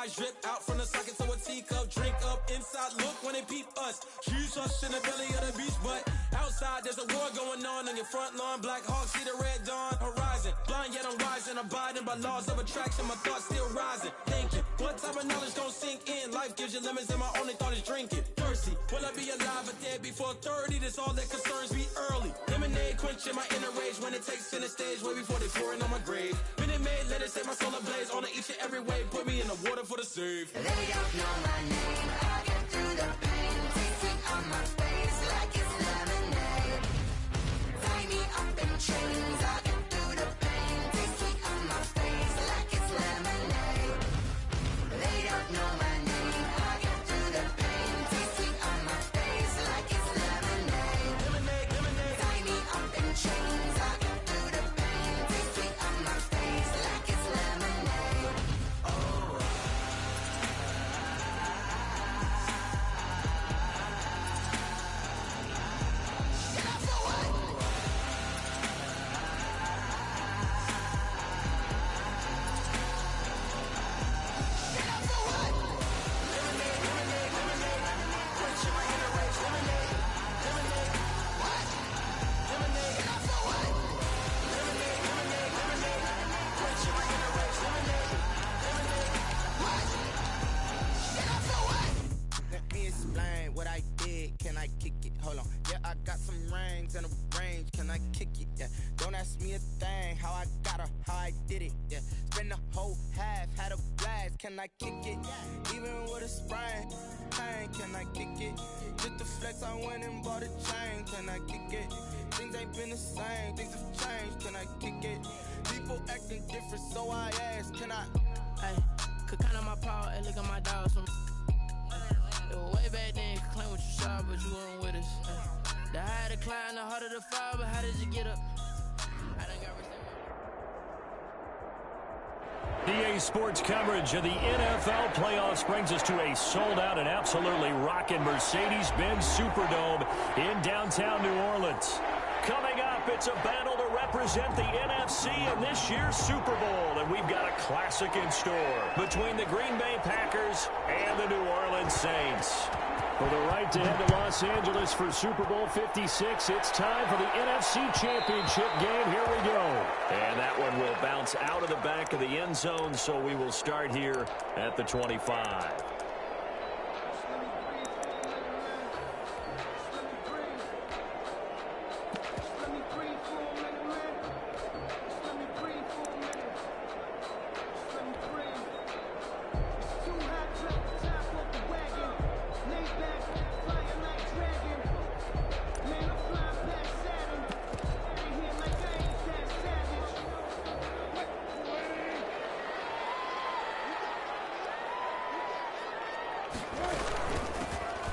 ice drip out from the socket to a teacup. Drink up inside, look when they peep us. Choose us in the belly of the beach, but outside there's a war going on your front lawn. Black Hawk, see the red dawn horizon. Blind yet I'm rising, abiding by laws of attraction. My thoughts still rising, thinking what type of knowledge gon' sink in? Life gives you lemons and my only thought is drinking. Thirsty, will I be alive or dead before 30? That's all that concerns me early. Lemonade quenching my inner rage when it takes center stage way before they pour it on my grave. Minute Maid, let it set my soul ablaze on each and every way. Put me in the water for the save. They don't know my name. I get through the pain. Tasting on my face like it's lemonade. Tie me up in chains. I get through the pain. Tasting on my face like it's lemonade. They don't know my name. I get through the pain. Tasting on my face like it's lemonade. Lemonade, lemonade. Tie me up in chains. I get through the pain. Tasting on my face like it's lemonade. Let me explain what I did. Can I kick it? Hold on. Yeah, I got some rings and a range. Can I kick it? Yeah. Don't ask me a thing. How I got her, how I did it. Yeah. Spend the whole half, had a blast. Can I kick it? Even with a sprain. Pain, can I kick it? Just the flex, I went and bought a chain. Can I kick it? Things ain't been the same. Things have changed. Can I kick it? People acting different, so I ask. Can I? Hey, could count on my power and look at my dogs from. It was way back then, you could claim what you saw, but you weren't with us. The higher the climb, the harder the fall, but how did you get up? I done got EA Sports coverage of the NFL playoffs brings us to a sold-out and absolutely rocking Mercedes-Benz Superdome in downtown New Orleans. Coming up, it's a battle to represent the NFC in this year's Super Bowl, and we've got a classic in store between the Green Bay Packers and the New Orleans Saints. For the right to head to Los Angeles for Super Bowl 56, it's time for the NFC Championship game. Here we go. And that one will bounce out of the back of the end zone, so we will start here at the 25.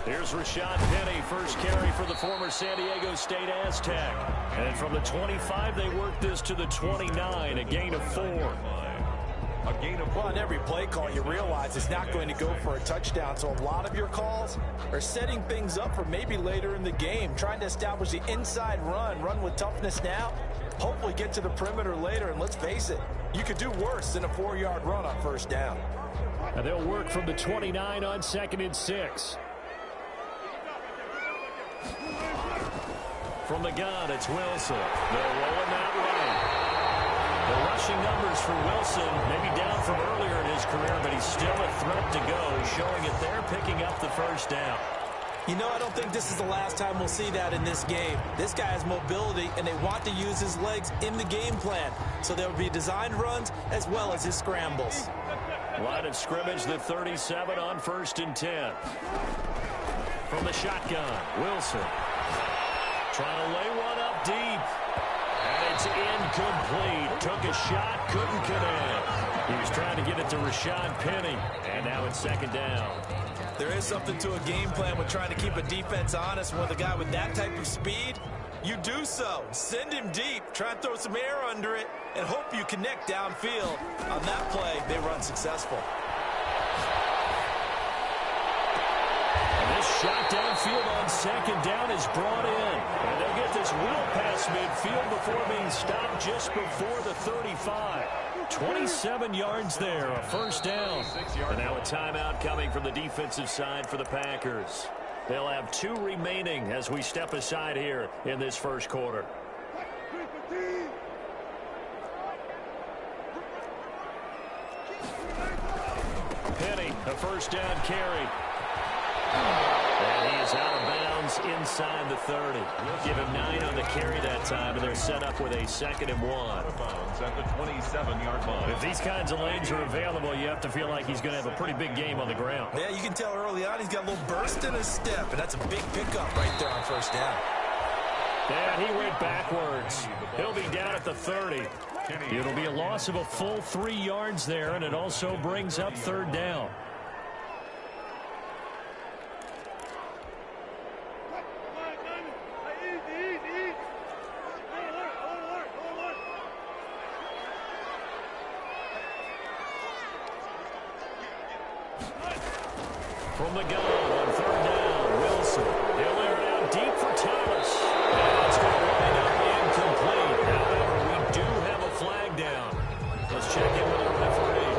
Here's Rashad Penny, first carry for the former San Diego State Aztec. And from the 25, they work this to the 29, a gain of 4. A gain of 1. Every play call you realize is not going to go for a touchdown, so a lot of your calls are setting things up for maybe later in the game, trying to establish the inside run with toughness now, hopefully get to the perimeter later, and let's face it, you could do worse than a 4-yard run on first down. And they'll work from the 29 on 2nd and 6. From the gun, it's Wilson. They're rolling that right. The rushing numbers for Wilson, maybe down from earlier in his career, but he's still a threat to go, showing it there, picking up the first down. You know, I don't think this is the last time we'll see that in this game. This guy has mobility, and they want to use his legs in the game plan. So there will be designed runs as well as his scrambles. Line of scrimmage, the 37 on 1st and 10. From the shotgun, Wilson. Trying to lay one up deep. And it's incomplete. Took a shot, couldn't connect. He was trying to get it to Rashad Penny. And now it's 2nd down. There is something to a game plan with trying to keep a defense honest. With a guy with that type of speed, you do so. Send him deep. Try and throw some air under it and hope you connect downfield. On that play, they run successful. This shot downfield on 2nd down is brought in. And they'll get this wheel past midfield before being stopped just before the 35. 27 yards there, a first down. And now a timeout coming from the defensive side for the Packers. They'll have 2 remaining as we step aside here in this first quarter. Penny, a first down carry. And he is out of bounds inside the 30. Give him 9 on the carry that time, and they're set up with a 2nd and 1. At the 27-yard line. If these kinds of lanes are available, you have to feel like he's going to have a pretty big game on the ground. Yeah, you can tell early on he's got a little burst in his step, and that's a big pickup right there on first down. And he went backwards. He'll be down at the 30. It'll be a loss of a full 3 yards there, and it also brings up 3rd down. From the gun on 3rd down, Wilson. He'll air it out deep for Thomas. And it's going to wind up incomplete. However, we do have a flag down. Let's check in with our referee.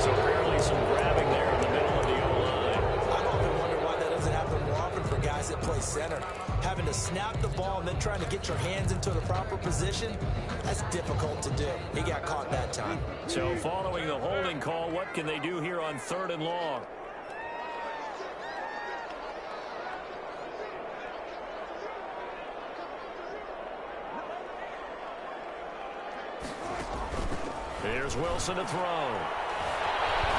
So apparently some grabbing there in the middle of the O-line. I've often wondered why that doesn't happen more often for guys that play center. Having to snap the ball and then trying to get your hands into the proper position, that's difficult to do. He got caught that time. So following the holding call, what can they do here on 3rd and long? Here's Wilson to throw.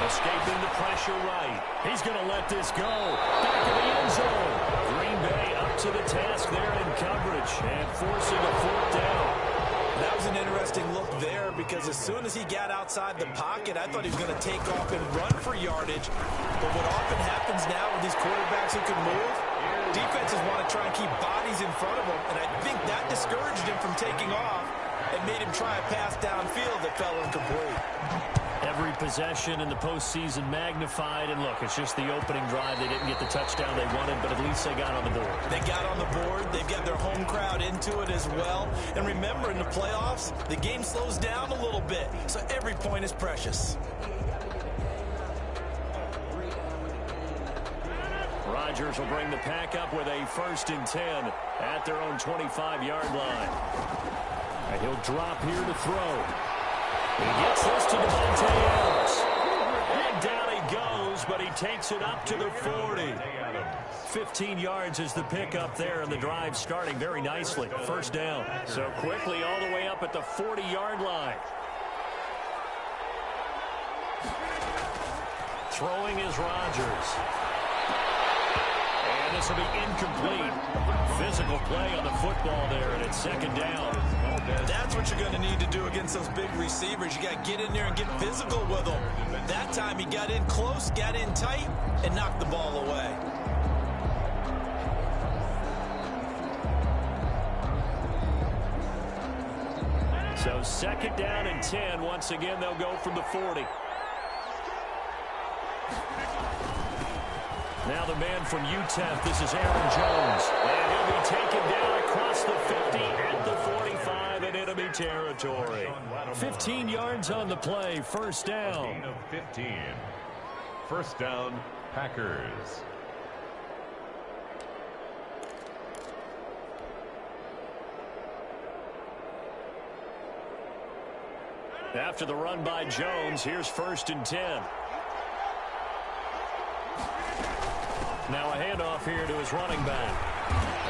Escaping the pressure right. He's going to let this go. Back of the end zone. Green Bay up to the task there in coverage and forcing a 4th down. That was an interesting look there because as soon as he got outside the pocket, I thought he was going to take off and run for yardage. But what often happens now with these quarterbacks who can move, defenses want to try and keep bodies in front of them, and I think that discouraged him from taking off and made him try a pass downfield that fell incomplete. Every possession in the postseason magnified, and look, it's just the opening drive. They didn't get the touchdown they wanted, but at least they got on the board. They got on the board. They've got their home crowd into it as well. And remember, in the playoffs, the game slows down a little bit, so every point is precious. Rodgers will bring the pack up with a 1st and 10 at their own 25-yard line. And he'll drop here to throw. He gets this to Devontae Adams. And down he goes, but he takes it up to the 40. 15 yards is the pickup there, and the drive starting very nicely. 1st down. So quickly all the way up at the 40-yard line. Throwing is Rodgers. And this will be incomplete. Physical play on the football there, and it's 2nd down. That's what you're going to need to do against those big receivers. You got to get in there and get physical with them. That time he got in close, got in tight, and knocked the ball away. So 2nd down and 10. Once again, they'll go from the 40. Now the man from UTEP, this is Aaron Jones. And he'll be taken down across the 50 at the 45 in enemy territory. 15 yards on the play, 1st down. 15. 1st down, Packers. After the run by Jones, here's 1st and 10. Now a handoff here to his running back.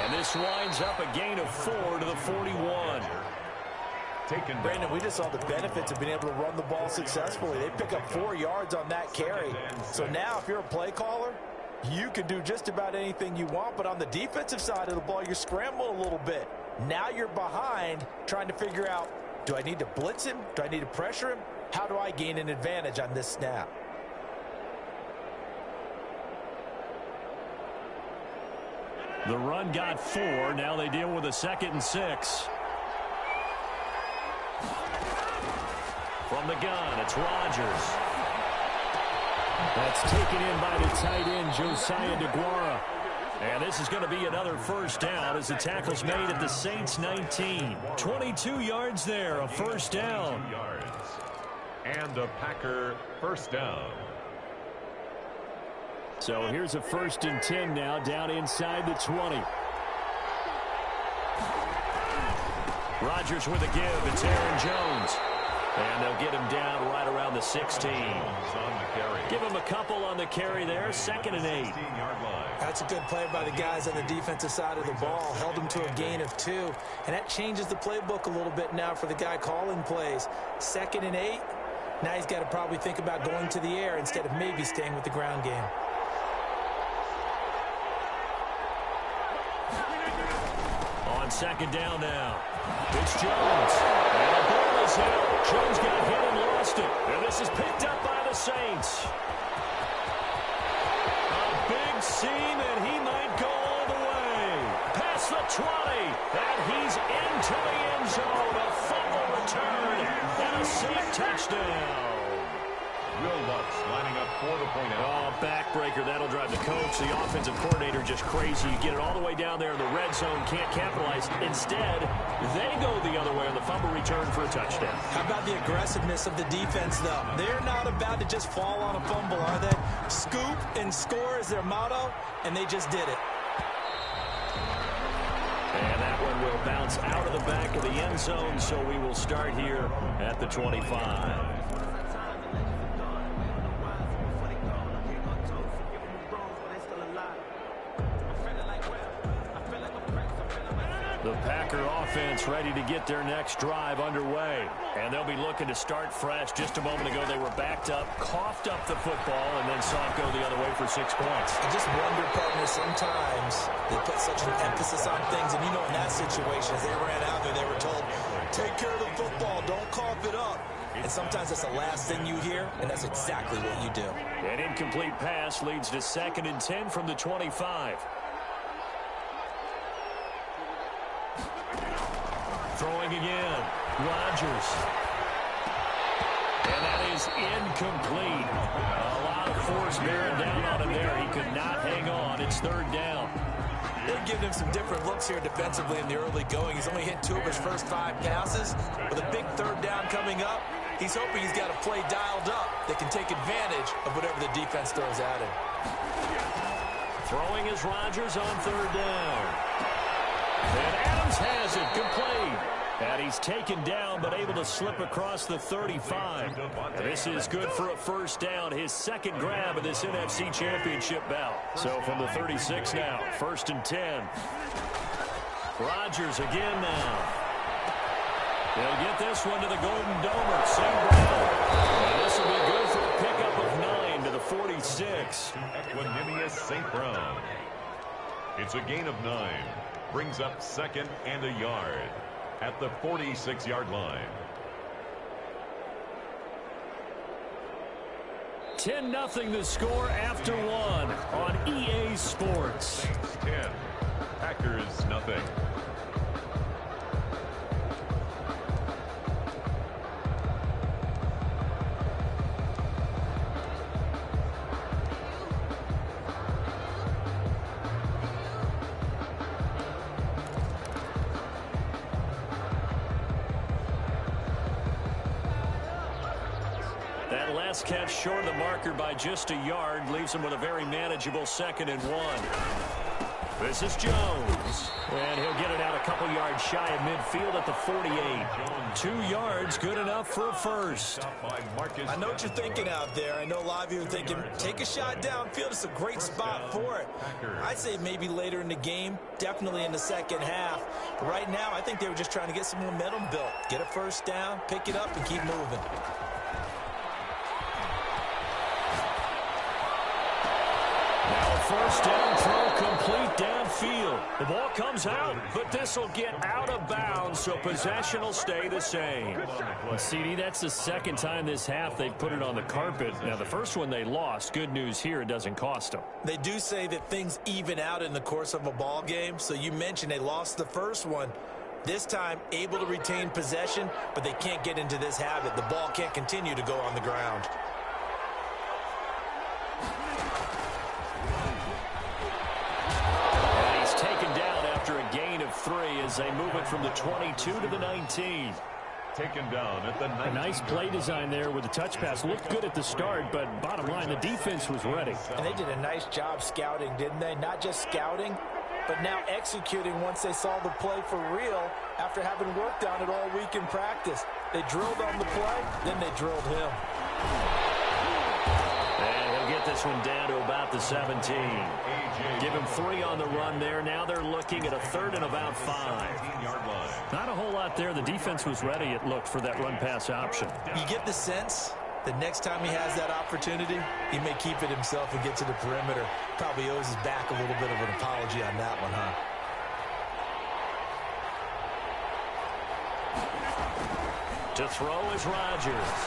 And this winds up a gain of 4 to the 41. Brandon, we just saw the benefits of being able to run the ball successfully. They pick up 4 yards on that carry. So now if you're a play caller, you can do just about anything you want. But on the defensive side of the ball, you're scrambling a little bit. Now you're behind trying to figure out, do I need to blitz him? Do I need to pressure him? How do I gain an advantage on this snap? The run got 4. Now they deal with a 2nd and 6. From the gun, it's Rodgers. That's taken in by the tight end, Josiah DeGuara. And this is going to be another 1st down as the tackle's made at the Saints 19. 22 yards there, a 1st down. And a Packer first down. So here's a 1st and 10 now, down inside the 20. Rodgers with a give. It's Aaron Jones. And they'll get him down right around the 16. Give him a couple on the carry there. 2nd and 8. That's a good play by the guys on the defensive side of the ball. Held him to a gain of 2. And that changes the playbook a little bit now for the guy calling plays. 2nd and 8. Now he's got to probably think about going to the air instead of maybe staying with the ground game. On 2nd down now. It's Jones. And the ball is hit. Jones got hit and lost it. And this is picked up by the Saints. A big seam, and he might go all the way. Past the 20. And he's into the end zone. A fumble return. And a safe touchdown. Will Lutz lining up for the point out. Oh, backbreaker. That'll drive the coach, the offensive coordinator, just crazy. You get it all the way down there in the red zone, can't capitalize. Instead, they go the other way on the fumble return for a touchdown. How about the aggressiveness of the defense, though? They're not about to just fall on a fumble, are they? Scoop and score is their motto, and they just did it. And that one will bounce out of the back of the end zone, so we will start here at the 25. The Packer offense ready to get their next drive underway. And they'll be looking to start fresh. Just a moment ago, they were backed up, coughed up the football, and then saw it go the other way for 6 points. I just wonder, partner, sometimes they put such an emphasis on things. And, you know, in that situation, as they ran out there, they were told, take care of the football, don't cough it up. And sometimes that's the last thing you hear, and that's exactly what you do. An incomplete pass leads to 2nd and 10 from the 25. Throwing again. Rodgers. And that is incomplete. A lot of force bearing down on him there. He could not hang on. It's 3rd down. They're giving him some different looks here defensively in the early going. He's only hit 2 of his first 5 passes. With a big 3rd down coming up, he's hoping he's got a play dialed up that can take advantage of whatever the defense throws at him. Throwing is Rodgers on 3rd down. And Adams has it, complete. And he's taken down, but able to slip across the 35. This is good for a 1st down, his 2nd grab of this NFC Championship bout. So from the 36 now, 1st and 10. Rodgers again now. They'll get this one to the Golden Domer, St. Brown. And this will be good for a pickup of 9 to the 46. Equanimous St. Brown. It's a gain of 9. Brings up 2nd and a yard at the 46-yard line. 10-0 the score after 1 on EA Sports. 10. Packers nothing. That last catch short of the marker by just a yard leaves him with a very manageable 2nd and 1. This is Jones. And he'll get it out a couple yards shy of midfield at the 48. 2 yards, good enough for a 1st. I know what you're thinking out there. I know a lot of you are thinking, take a shot downfield. It's a great spot for it. I'd say maybe later in the game, definitely in the 2nd half. But right now, I think they were just trying to get some momentum built. Get a 1st down, pick it up, and keep moving. Now a 1st down throw complete downfield. The ball comes out, but this will get out of bounds, so possession will stay the same. Well, CD, that's the 2nd time this half they've put it on the carpet. Now, the first one they lost. Good news here, it doesn't cost them. They do say that things even out in the course of a ball game, so you mentioned they lost the first one. This time, able to retain possession, but they can't get into this habit. The ball can't continue to go on the ground. Taken down after a gain of 3 as they move it from the 22 to the 19. taken down at the 19. A nice play design there with the touch pass. Looked good at the start, but bottom line, the defense was ready. And they did a nice job scouting, didn't they? Not just scouting, but now executing once they saw the play for real after having worked on it all week in practice. They drilled on the play, then they drilled him. And he'll get this one down to about the 17. Give him 3 on the run there. Now they're looking at a 3rd and about 5. Not a whole lot there. The defense was ready, it looked, for that run-pass option. You get the sense that next time he has that opportunity, he may keep it himself and get to the perimeter. Probably owes his back a little bit of an apology on that one, huh? To throw is Rodgers.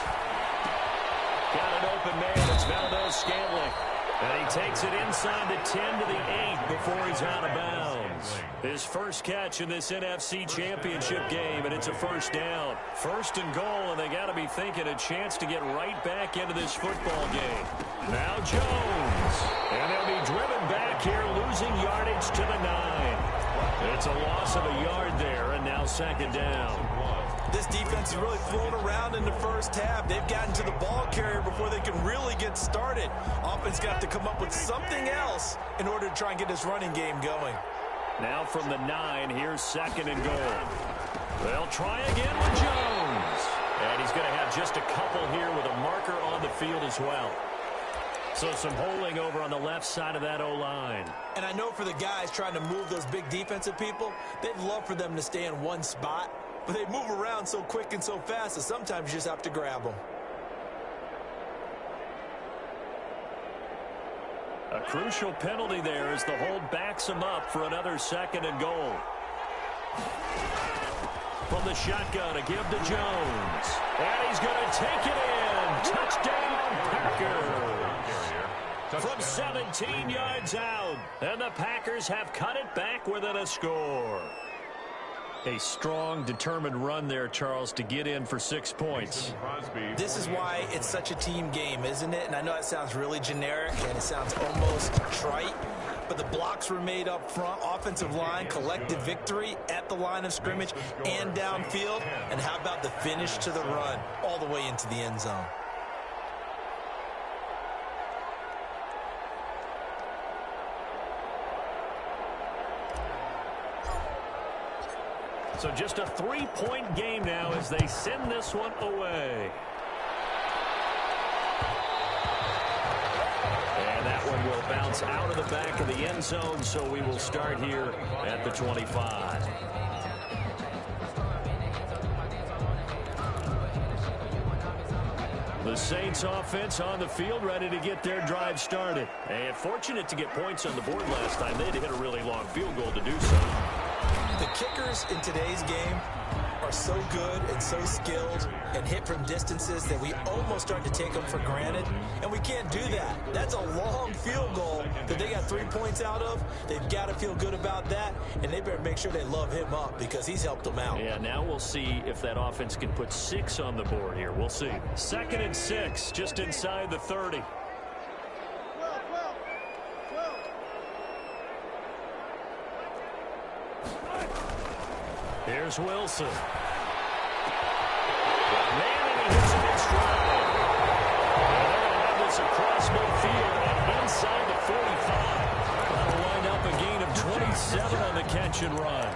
Got an open man. It's Valdez-Scantling. And he takes it inside the 10 to the 8 before he's out of bounds. His first catch in this NFC Championship game, and it's a first down. 1st and goal, and they got to be thinking a chance to get right back into this football game. Now Jones. And they'll be driven back here, losing yardage to the 9. It's a loss of a yard there, and now 2nd down. This defense is really thrown around in the first half. They've gotten to the ball carrier before they can really get started. Offense got to come up with something else in order to try and get this running game going. Now from the 9, here's 2nd and goal. They'll try again with Jones. And he's going to have just a couple here with a marker on the field as well. So some holding over on the left side of that O-line. And I know for the guys trying to move those big defensive people, they'd love for them to stay in one spot. But they move around so quick and so fast that sometimes you just have to grab them. A crucial penalty there as the hold backs him up for another 2nd and goal. From the shotgun, a give to Jones. And he's going to take it in. Touchdown, Packers. From 17 yards out. And the Packers have cut it back within a score. A strong, determined run there, Charles, to get in for 6 points. This is why it's such a team game, isn't it? And I know that sounds really generic and it sounds almost trite, but the blocks were made up front, offensive line, collective victory at the line of scrimmage and downfield. And how about the finish to the run all the way into the end zone? So just a 3-point game now as they send this one away. And that one will bounce out of the back of the end zone, so we will start here at the 25. The Saints offense on the field, ready to get their drive started. And fortunate to get points on the board last time. They had to hit a really long field goal to do so. The kickers in today's game are so good and so skilled and hit from distances that we almost start to take them for granted, and we can't do that. That's a long field goal that they got 3 points out of. They've got to feel good about that, and they better make sure they love him up because he's helped them out. Yeah, now we'll see if that offense can put 6 on the board here. We'll see. 2nd and 6, just inside the 30. Here's Wilson. Man, and he hits it in stride. And they're going to have this across midfield and inside the 45. That'll wind up a gain of 27 on the catch and run.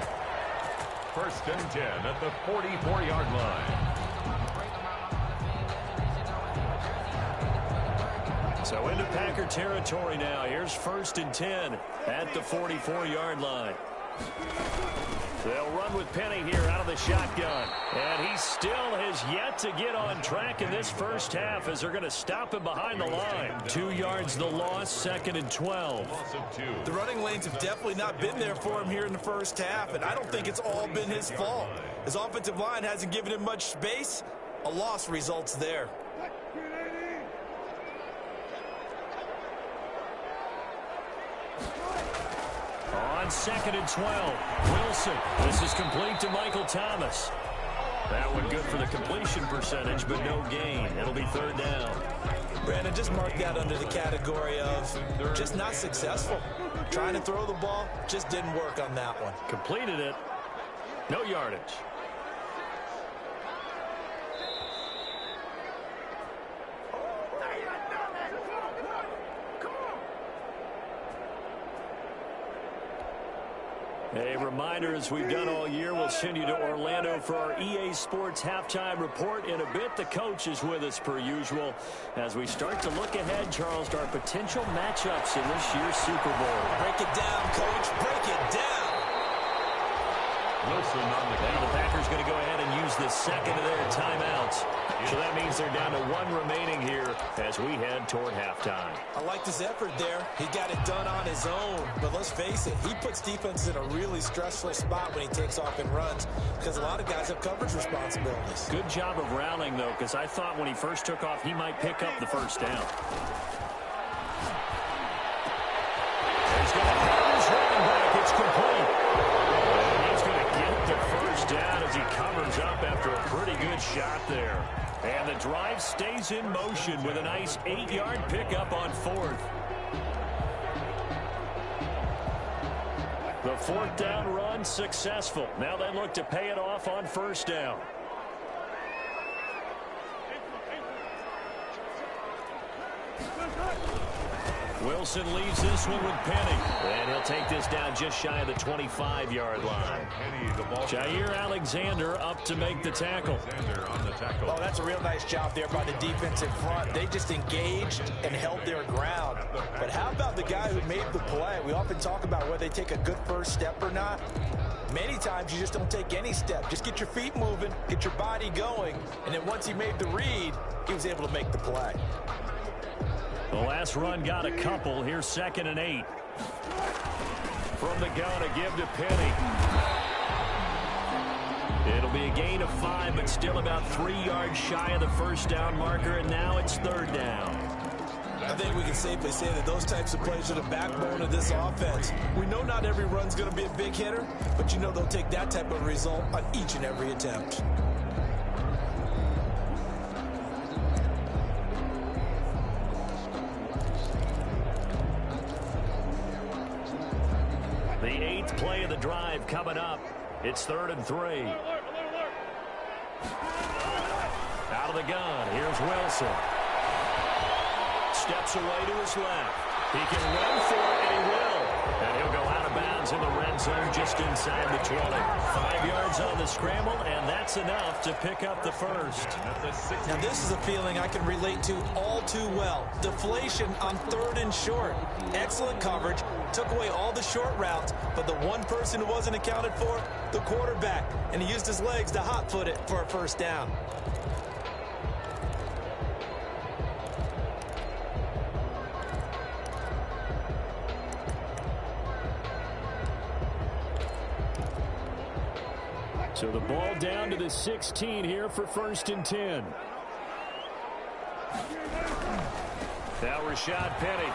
1st and 10 at the 44-yard line. So into Packer territory now. Here's 1st and 10 at the 44-yard line. They'll run with Penny here out of the shotgun. And he still has yet to get on track in this first half as they're going to stop him behind the line. 2 yards the loss, 2nd and 12. The running lanes have definitely not been there for him here in the first half, and I don't think it's all been his fault. His offensive line hasn't given him much space. A loss results there. On 2nd and 12, Wilson. This is complete to Michael Thomas. That one good for the completion percentage, but no gain. It'll be 3rd down. Brandon, just mark that under the category of just not successful. Trying to throw the ball, just didn't work on that one. Completed it. No yardage. A reminder, as we've done all year, we'll send you to Orlando for our EA Sports halftime report in a bit. The coach is with us per usual as we start to look ahead, Charles, to our potential matchups in this year's Super Bowl. Break it down, Coach. Break it down. Wilson on the count. The Packers going to go ahead and use the second of their timeouts. So that means they're down to one remaining here as we head toward halftime. I like this effort there. He got it done on his own. But let's face it, he puts defenses in a really stressful spot when he takes off and runs because a lot of guys have coverage responsibilities. Good job of rallying, though, because I thought when he first took off, he might pick up the first down. He's going to have his running back. It's complete. And he's going to get the first down as he covers up after a pretty good shot there. And the drive stays in motion with a nice 8-yard pickup on fourth. The fourth down run successful. Now they look to pay it off on first down. Wilson leaves this one with Penny. And he'll take this down just shy of the 25-yard line. Jair Alexander up to make the tackle. Oh, that's a real nice job there by the defensive front. They just engaged and held their ground. But how about the guy who made the play? We often talk about whether they take a good first step or not. Many times you just don't take any step. Just get your feet moving, get your body going, and then once he made the read, he was able to make the play. The last run got a couple. Here's 2nd and 8. From the gun, a give to Penny. It'll be a gain of 5, but still about 3 yards shy of the first down marker, and now it's 3rd down. I think we can safely say that those types of plays are the backbone of this offense. We know not every run's going to be a big hitter, but you know they'll take that type of result on each and every attempt. The 8th play of the drive coming up. It's 3rd and 3. Out of the gun, here's Wilson. Steps away to his left. He can run for it, and he will. And he'll go out of bounds in the red zone just inside the 20. 5 yards on the scramble, and that's enough to pick up the first. Now, this is a feeling I can relate to all too well. Deflation on 3rd and short. Excellent coverage. Took away all the short routes, but the one person who wasn't accounted for, the quarterback. And he used his legs to hot-foot it for a first down. So the ball down to the 16 here for 1st and 10. Now Rashad Penny.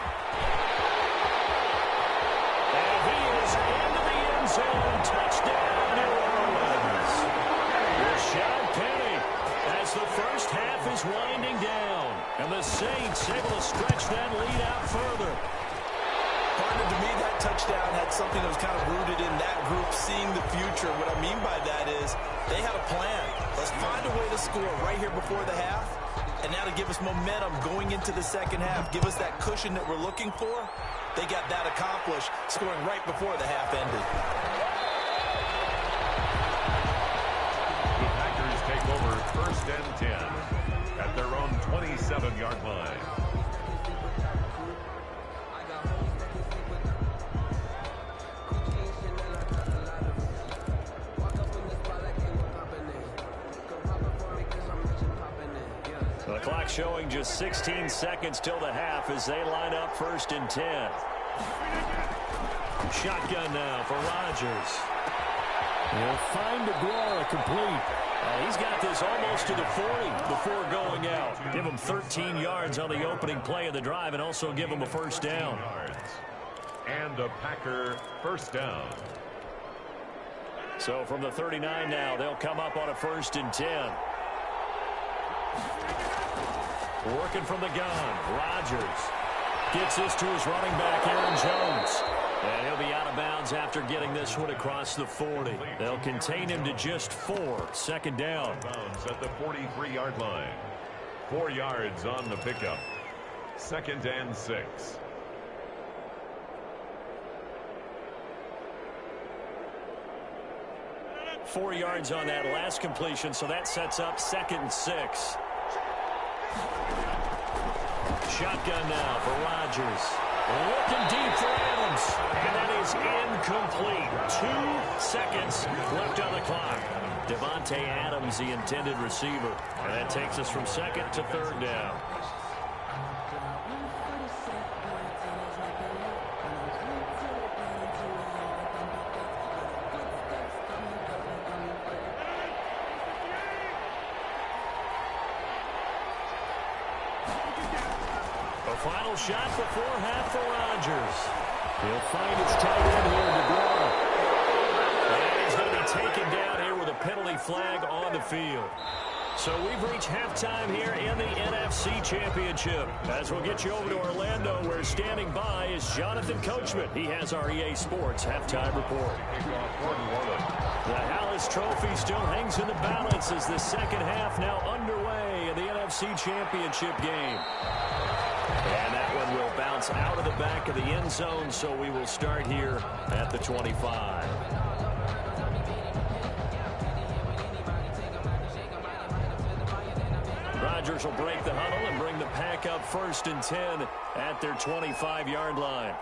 And he is into the end zone. Touchdown, New Orleans. Rashad Penny as the first half is winding down. And the Saints able to stretch that lead out further. Partner, to me, that touchdown had something that was kind of rooted in that group seeing the future. What I mean by that is they had a plan. Let's find a way to score right here before the half, and now to give us momentum going into the second half, give us that cushion that we're looking for. They got that accomplished, scoring right before the half ended. The Packers take over 1st and 10 at their own 27-yard line. The clock showing just 16 seconds till the half as they line up 1st and 10. Shotgun now for Rodgers. He'll find DeGuara complete. He's got this almost to the 40 before going out. Give him 13 yards on the opening play of the drive and also give him a first down. And a Packer first down. So from the 39 now, they'll come up on a 1st and 10. Working from the gun, Rodgers gets this to his running back, Aaron Jones. And he'll be out of bounds after getting this one across the 40. They'll contain him to just 4. 2nd down. Bounds at the 43-yard line. 4 yards on the pickup. 2nd and 6. 4 yards on that last completion, so that sets up 2nd and 6. Shotgun now for Rodgers. Looking deep for Adams. And that is incomplete. 2 seconds left on the clock. Devontae Adams, the intended receiver. And that takes us from 2nd to 3rd down. Final shot before half for Rodgers. He'll find his tight end here, DeGuara. And he's going to be taken down here with a penalty flag on the field. So we've reached halftime here in the NFC Championship. As we'll get you over to Orlando, where standing by is Jonathan Coachman. He has our EA Sports halftime report. The Hallis Trophy still hangs in the balance as the second half now underway in the NFC Championship game. And that one will bounce out of the back of the end zone, so we will start here at the 25. Rodgers will break the huddle and bring the pack up 1st and 10 at their 25-yard line.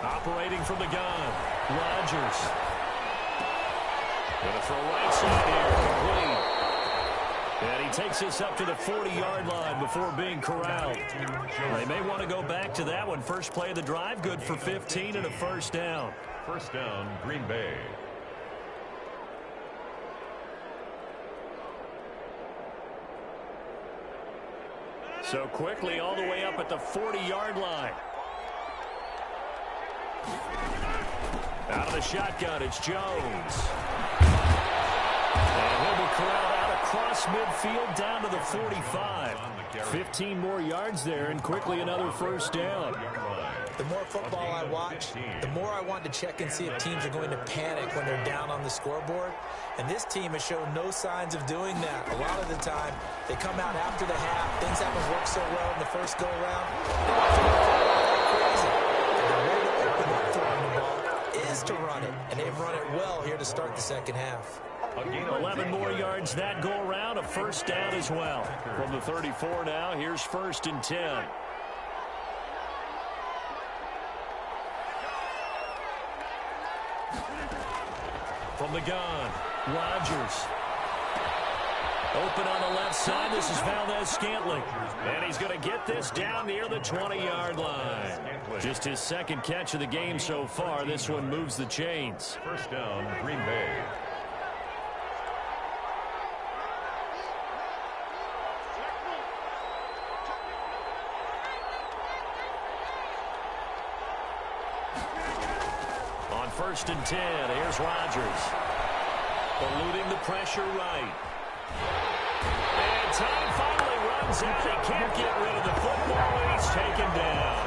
Operating from the gun, Rodgers. Going to throw right side here, complete. And he takes us up to the 40-yard line before being corralled. They may want to go back to that one. First play of the drive, good for 15 and a 1st down. 1st down, Green Bay. So quickly all the way up at the 40-yard line. Out of the shotgun, it's Jones. And he'll be corralled out across midfield down to the 45. 15 more yards there, and quickly another 1st down. The more football I watch, the more I want to check and see if teams are going to panic when they're down on the scoreboard. And this team has shown no signs of doing that. A lot of the time, they come out after the half. Things haven't worked so well in the first go-around. They want to go crazy. And the way to open up throwing the ball is to run it. And they've run it well here to start the second half. 11 more yards that go around, a 1st down as well. From the 34 now, here's 1st and 10. From the gun, Rodgers. Open on the left side, this is Valdez-Scantling. And he's going to get this down near the 20-yard line. Just his 2nd catch of the game so far. This one moves the chains. 1st down, Green Bay. On 1st and 10, here's Rodgers. Eluding the pressure right. And time finally runs out. He can't get rid of the football, and he's taken down.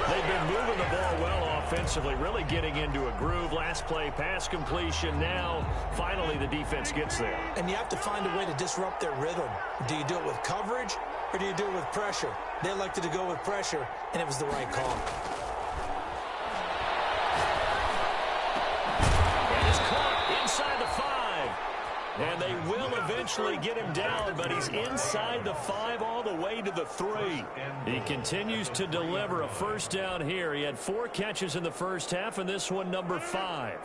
They've been moving the ball well offensively, really getting into a groove. Last play, pass completion. Now, finally, the defense gets there. And you have to find a way to disrupt their rhythm. Do you do it with coverage, or do you do it with pressure? They elected to go with pressure, and it was the right call. And they will eventually get him down, but he's inside the 5 all the way to the 3. He continues to deliver a 1st down here. He had 4 catches in the first half, and this one number 5.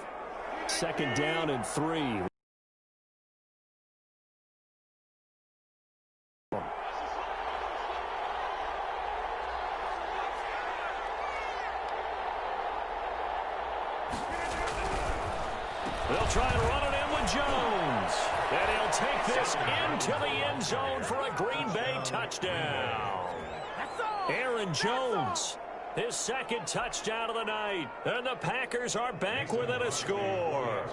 2nd down and 3. They'll try and run it in with Jones. And he'll take this into the end zone for a Green Bay touchdown. Aaron Jones, his 2nd touchdown of the night. And the Packers are back within a score.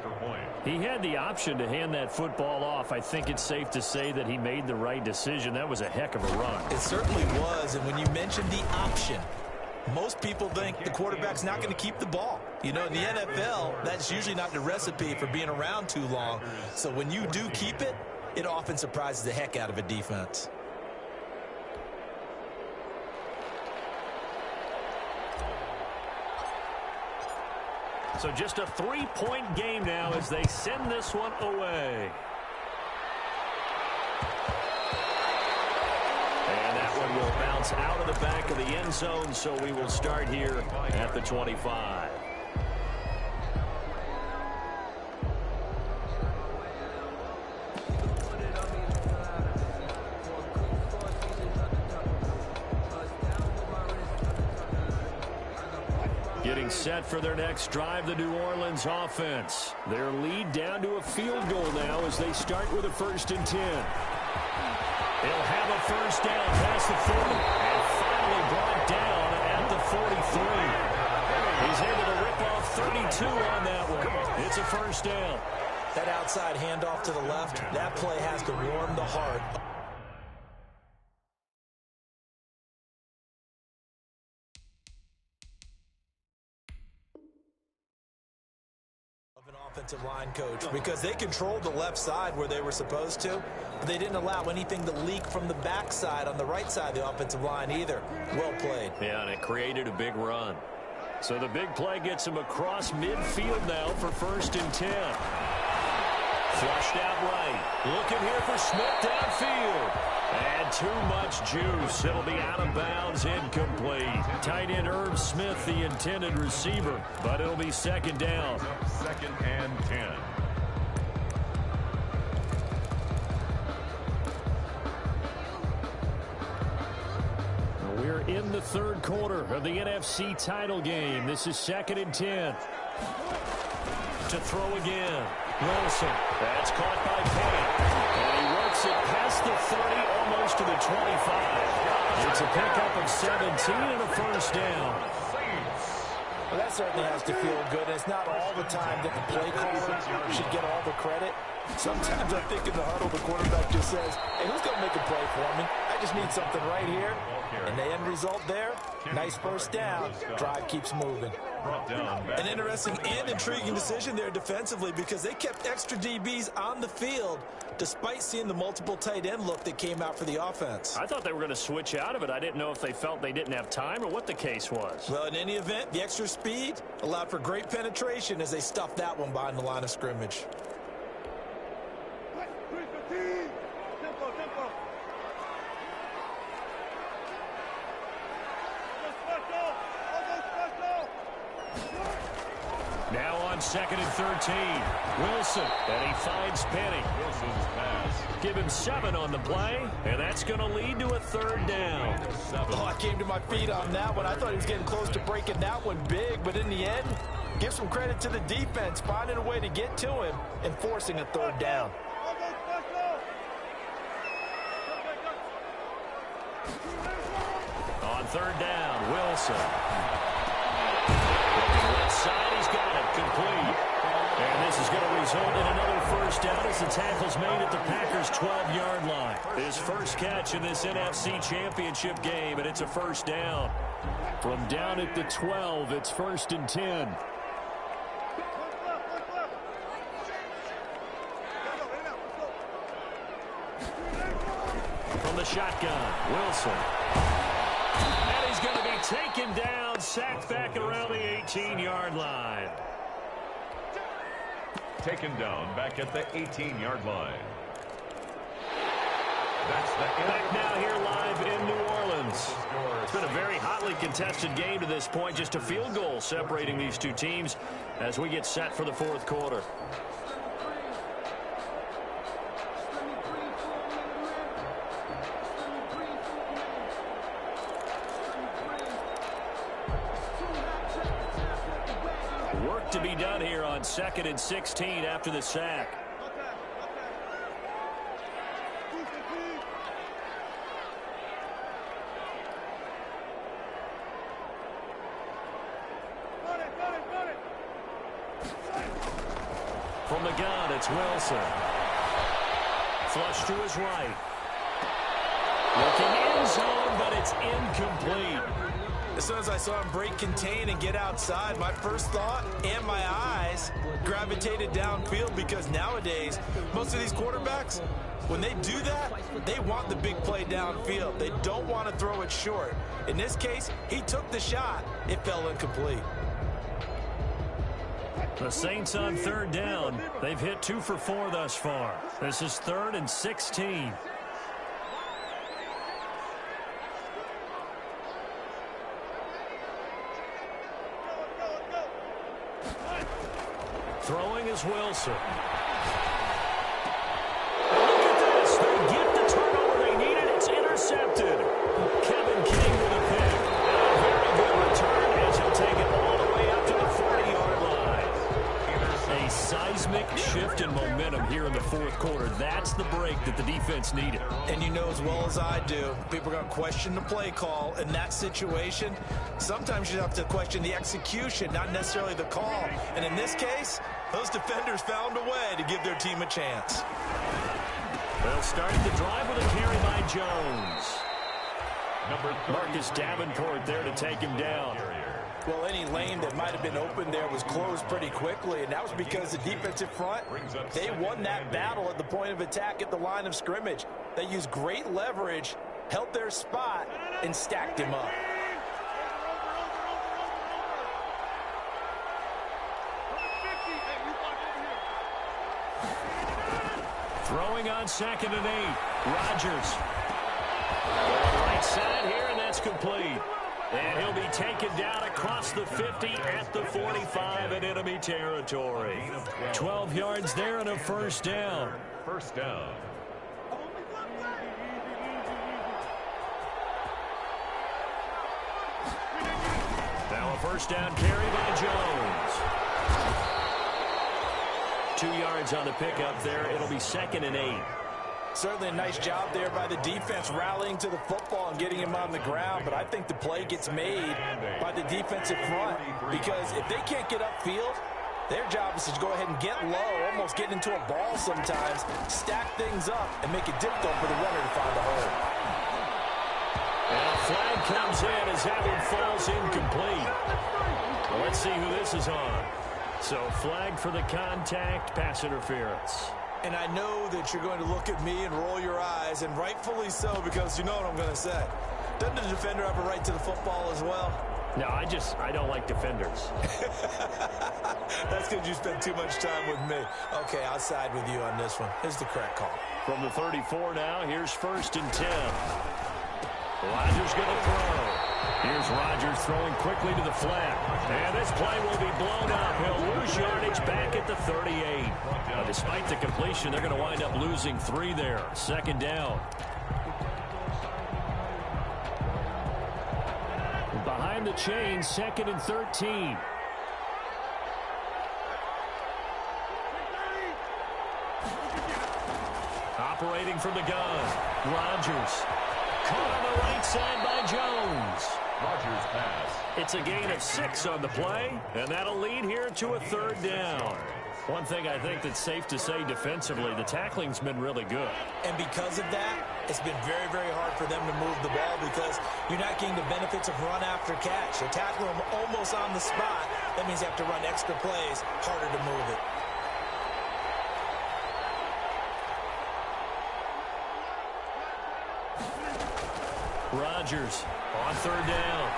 He had the option to hand that football off. I think it's safe to say that he made the right decision. That was a heck of a run. It certainly was. And when you mentioned the option, most people think the quarterback's not going to keep the ball. You know, in the NFL, that's usually not the recipe for being around too long. So when you do keep it, it often surprises the heck out of a defense. So just a 3-point game now as they send this one away. And that one will bounce out of the back of the end zone, so we will start here at the 25. Getting set for their next drive, the New Orleans offense. Their lead down to a field goal now as they start with a 1st and 10. They'll have a first down past the 40 and finally brought down at the 43. He's able to rip off 32 on that one. It's a first down. That outside handoff to the left, that play has to warm the heart of an offensive line coach, because they controlled the left side where they were supposed to, but they didn't allow anything to leak from the backside on the right side of the offensive line either. Well played. Yeah, and it created a big run. So the big play gets him across midfield now for 1st and 10. Flushed out right. Looking here for Smith downfield. And too much juice. It'll be out of bounds, incomplete. Tight end Irv Smith, the intended receiver, but it'll be 2nd down. 2nd and 10. We're in the 3rd quarter of the NFC title game. This is 2nd and 10. To throw again. Wilson. That's caught by Penny. And he works it past the 30, almost to the 25. It's a pickup of 17 and a first down. Well, that certainly has to feel good. It's not all the time that the play caller should get all the credit. Sometimes I think in the huddle, the quarterback just says, hey, who's going to make a play for me? I just need something right here. And the end result there, nice first down. Drive keeps moving. An interesting and intriguing decision there defensively, because they kept extra DBs on the field despite seeing the multiple tight end look that came out for the offense. I thought they were going to switch out of it. I didn't know if they felt they didn't have time or what the case was. Well, in any event, the extra speed allowed for great penetration as they stuffed that one behind the line of scrimmage. Now on 2nd and 13. Wilson, and he finds Penny. Wilson's pass. Give him 7 on the play, and that's going to lead to a 3rd down. Oh, I came to my feet on that one. I thought he was getting close to breaking that one big, but in the end, give some credit to the defense, finding a way to get to him and forcing a 3rd down. On 3rd down, Wilson. Looking left side, he's got it, complete. And this is going to result in another first down as the tackle's made at the Packers' 12-yard line. His first catch in this NFC Championship game, and it's a first down. From down at the 12, it's 1st and 10. From the shotgun, Wilson. And he's going to be taken down, sacked back around the 18-yard line. Taken down back at the 18-yard line. That's the end. Back now here live in New Orleans. It's been a very hotly contested game to this point. Just a field goal separating these two teams as we get set for the 4th quarter. Work to be done here on 2nd and 16 after the sack. From the gun, it's Wilson. Flush to his right. Looking in zone, but it's incomplete. As soon as I saw him break contain and get outside, my first thought and my eyes gravitated downfield, because nowadays, most of these quarterbacks, when they do that, they want the big play downfield. They don't want to throw it short. In this case, he took the shot. It fell incomplete. The Saints on third down. They've hit 2 for 4 thus far. This is 3rd and 16. Throwing is Wilson. Look at this. They get the turnover they needed. It's intercepted. Kevin King with a pick. And a very good return as he'll take it all the way up to the 40-yard line. A seismic shift in momentum here in the fourth quarter. That's the break that the defense needed. And you know as well as I do, people are going to question the play call in that situation. Sometimes you have to question the execution, not necessarily the call. And in this case, those defenders found a way to give their team a chance. They'll start the drive with a carry by Jones. Marcus Davenport there to take him down. Well, any lane that might have been open there was closed pretty quickly, and that was because the defensive front, they won that battle at the point of attack at the line of scrimmage. They used great leverage, held their spot, and stacked him up. Throwing on 2nd and 8. Rodgers. Right side here, and that's complete. And he'll be taken down across the 50 at the 45 in enemy territory. 12 yards there and a first down. First down. Now a first down carry by Jones. 2 yards on the pickup there. It'll be 2nd and 8. Certainly a nice job there by the defense rallying to the football and getting him on the ground, but I think the play gets made by the defensive front, because if they can't get upfield, their job is to go ahead and get low, almost get into a ball sometimes, stack things up, and make it difficult for the runner to find a hole. And a flag comes in as that one falls incomplete. Well, let's see who this is on. So flag for the contact, pass interference. And I know that you're going to look at me and roll your eyes, and rightfully so, because you know what I'm going to say. Doesn't the defender have a right to the football as well? No, I don't like defenders. That's because you spend too much time with me. Okay, I'll side with you on this one. Here's the correct call. From the 34 now, here's 1st and 10. Rodgers going to throw. Here's Rodgers throwing quickly to the flat. And this play will be blown up. He'll lose yardage back at the 38. Now, despite the completion, they're going to wind up losing 3 there. 2nd down. Behind the chains, 2nd and 13. Operating from the gun, Rodgers. Caught on the right side by Jones. Rodgers pass. It's a gain of 6 on the play, and that'll lead here to a 3rd down. One thing I think that's safe to say defensively, the tackling's been really good. And because of that, it's been very, very hard for them to move the ball, because you're not getting the benefits of run after catch. You're tackling them almost on the spot. That means you have to run extra plays, harder to move it. Rodgers on 3rd down.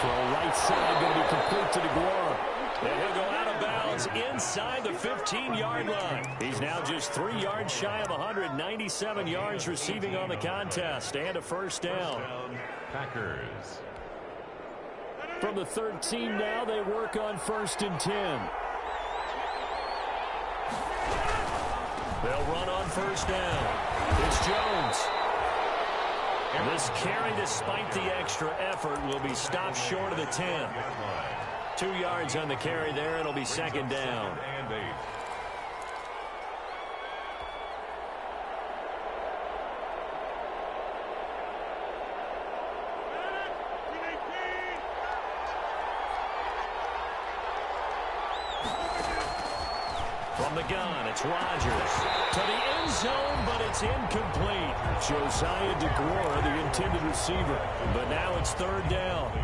Throw right side, going to be complete to DeGuara. And he'll go out of bounds inside the 15-yard line. He's now just 3 yards shy of 197 yards receiving on the contest, and a first down. Packers. From the 13 now, they work on 1st and 10. They'll run on 1st down. It's Jones. This carry, despite the extra effort, will be stopped short of the 10. 2 yards on the carry there. It'll be 2nd down. And 8. From From the gun, it's Rodgers. To the end zone, but it's incomplete. Josiah DeGuara, the intended receiver. But now it's third down.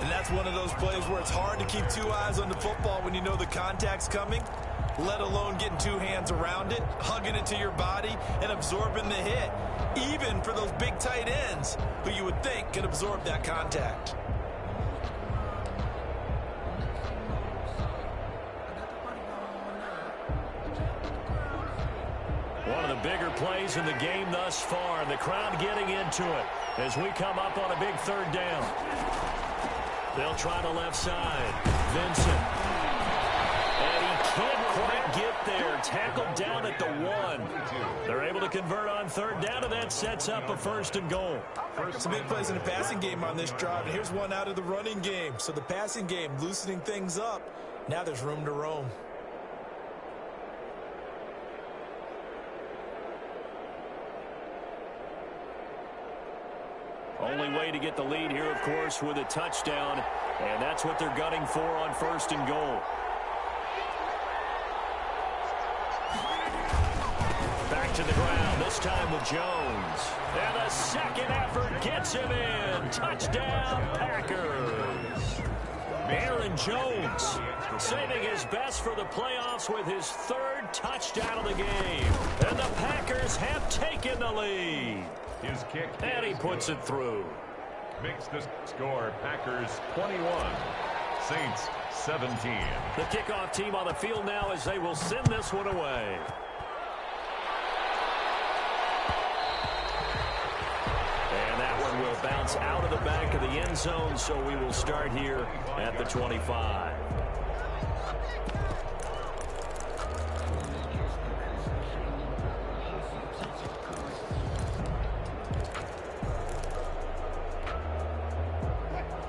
And that's one of those plays where it's hard to keep two eyes on the football when you know the contact's coming, let alone getting two hands around it, hugging it to your body, and absorbing the hit, even for those big tight ends who you would think could absorb that contact. One of the bigger plays in the game thus far, and the crowd getting into it as we come up on a big third down. They'll try the left side. Vincent. And he can't quite get there. Tackled down at the 1. They're able to convert on third down, and that sets up a 1st and goal. Some big plays in the passing game on this drive, and here's one out of the running game. So the passing game loosening things up. Now there's room to roam. Only way to get the lead here, of course, with a touchdown, and that's what they're gunning for on 1st and goal. Back to the ground, this time with Jones. And the second effort gets him in. Touchdown, Packers. Aaron Jones saving his best for the playoffs with his 3rd touchdown of the game. And the Packers have taken the lead. His kick. And he puts it through. Makes the score Packers 21, Saints 17. The kickoff team on the field now as they will send this one away. And that one will bounce out of the back of the end zone, so we will start here at the 25.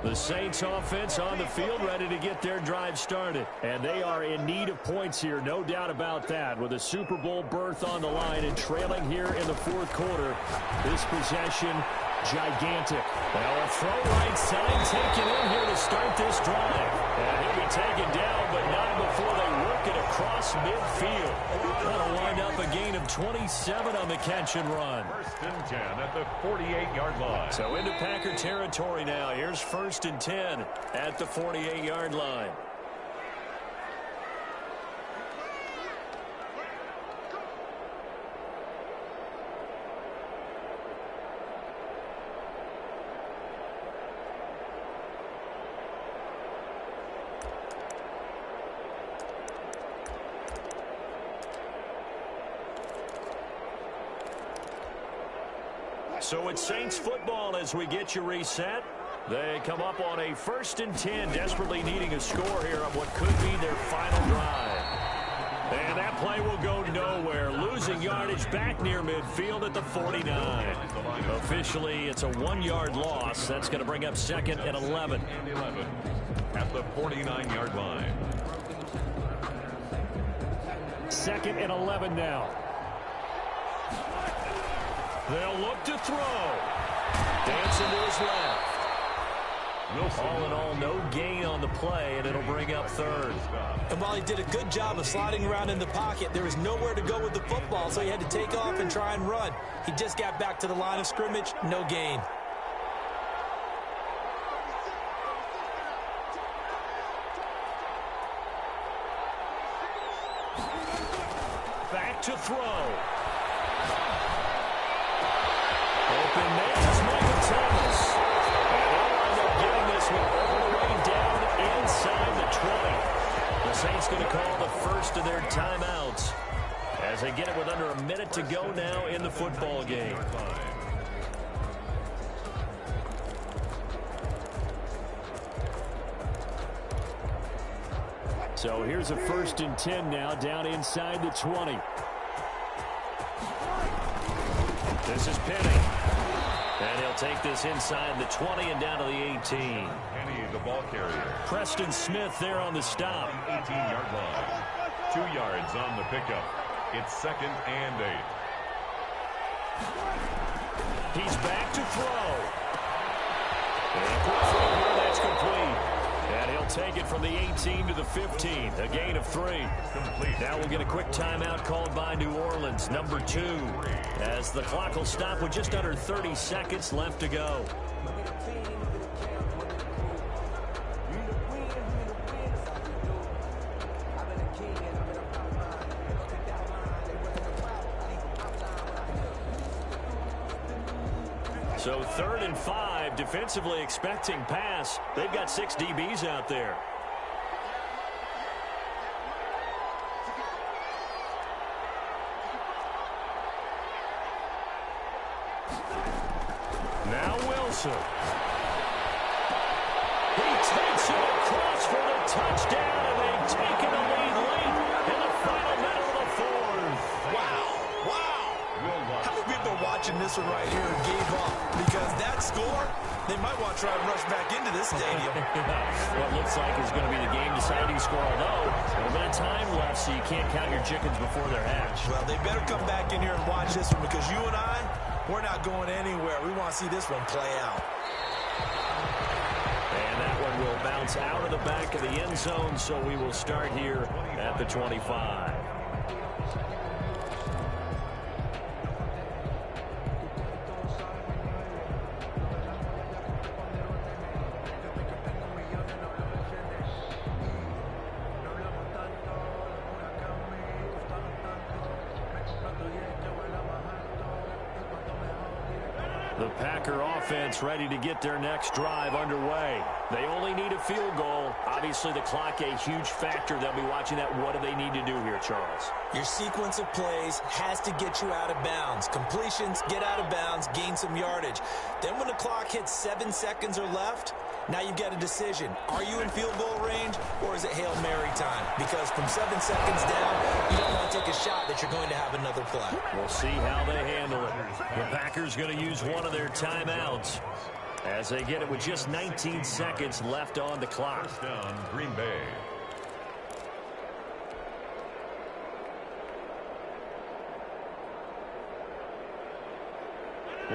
The Saints offense on the field ready to get their drive started. And they are in need of points here, no doubt about that. With a Super Bowl berth on the line and trailing here in the 4th quarter. This possession, gigantic. Now a throw right side taken in here to start this drive. And he'll be taken down, but not before they work it across midfield. That'll wind up a gain of 27 on the catch and run. 1st and 10 at the 48-yard line. So into Packer territory now. Here's 1st and 10 at the 48-yard line. So it's Saints football as we get you reset. They come up on a 1st and 10, desperately needing a score here on what could be their final drive. And that play will go nowhere. Losing yardage back near midfield at the 49. Officially, it's a 1-yard loss. That's going to bring up 2nd and 11. At the 49-yard line. 2nd and 11 now. They'll look to throw. Dancing to his left. All in all, no gain on the play, and it'll bring up 3rd. And while he did a good job of sliding around in the pocket, there was nowhere to go with the football, so he had to take off and try and run. He just got back to the line of scrimmage, no gain. Back to throw. Open man is Michael Thomas. And they'll wind up getting this one all the way down inside the 20. The Saints going to call the first of their timeouts as they get it with under a minute to go now in the football game. So here's a 1st and 10 now down inside the 20. This is Penny. And he'll take this inside the 20 and down to the 18. Penny, the ball carrier. Preston Smith there on the stop. 18-yard line. 2 yards on the pickup. It's 2nd and 8. He's back to throw. And a quick throw here, that's complete. And he'll take it from the 18 to the 15, a gain of 3. Now we'll get a quick timeout called by New Orleans, number 2, as the clock will stop with just under 30 seconds left to go. So 3rd and 5, defensively expecting pass. They've got 6 DBs out there. Now Wilson. He takes it across for the touchdown, and they've taken a lead late in the final minute of the 4th. Wow. How many people are watching this one right here and gave up? Because that score, they might want to try and rush back into this stadium. What looks like is going to be the game-deciding score, although a little bit of time left, so you can't count your chickens before they're hatched. Well, they better come back in here and watch this one, because you and I, we're not going anywhere. We want to see this one play out. And that one will bounce out of the back of the end zone, so we will start here at the 25. The Packer offense ready to get their next drive underway. They only need a field goal. Obviously, the clock a huge factor. They'll be watching that. What do they need to do here, Charles? Your sequence of plays has to get you out of bounds. Completions, get out of bounds, gain some yardage. Then when the clock hits 7 seconds or left, now you've got a decision. Are you in field goal range, or is it Hail Mary time? Because from 7 seconds down, you don't want to take a shot that you're going to have another play. We'll see how they handle it. The Packers going to use one of their timeouts as they get it with just 19 seconds left on the clock. First down, Green Bay.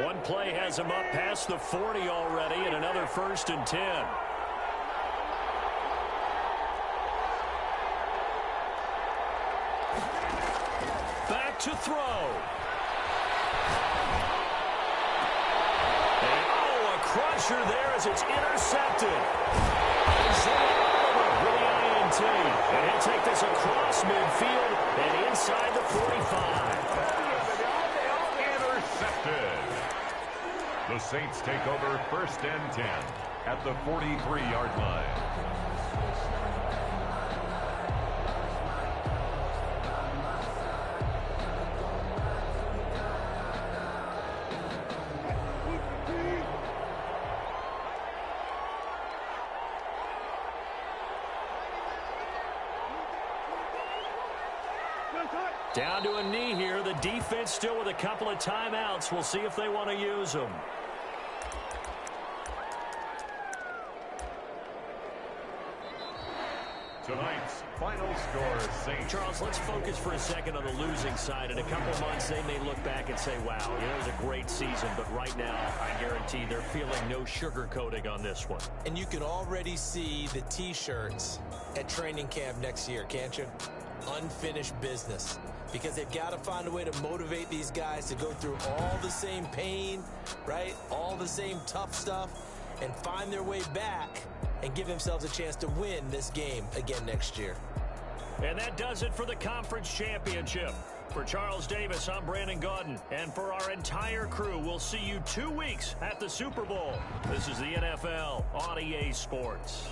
One play has him up past the 40 already, and another 1st and 10. Back to throw. And a crusher there as it's intercepted. Isaiah Oliver with the INT. And he'll take this across midfield and inside the 45. Intercepted. The Saints take over 1st and 10 at the 43-yard line. Down to a knee here. The defense still with a couple of timeouts. We'll see if they want to use them. Tonight's final score, Saints. Charles, let's focus for a second on the losing side. In a couple of months, they may look back and say, wow, it was a great season. But right now, I guarantee they're feeling no sugarcoating on this one. And you can already see the T-shirts at training camp next year, can't you? Unfinished business. Because they've got to find a way to motivate these guys to go through all the same pain, right? All the same tough stuff, and find their way back and give themselves a chance to win this game again next year. And that does it for the conference championship. For Charles Davis, I'm Brandon Gaudin. And for our entire crew, we'll see you 2 weeks at the Super Bowl. This is the NFL on EA Sports.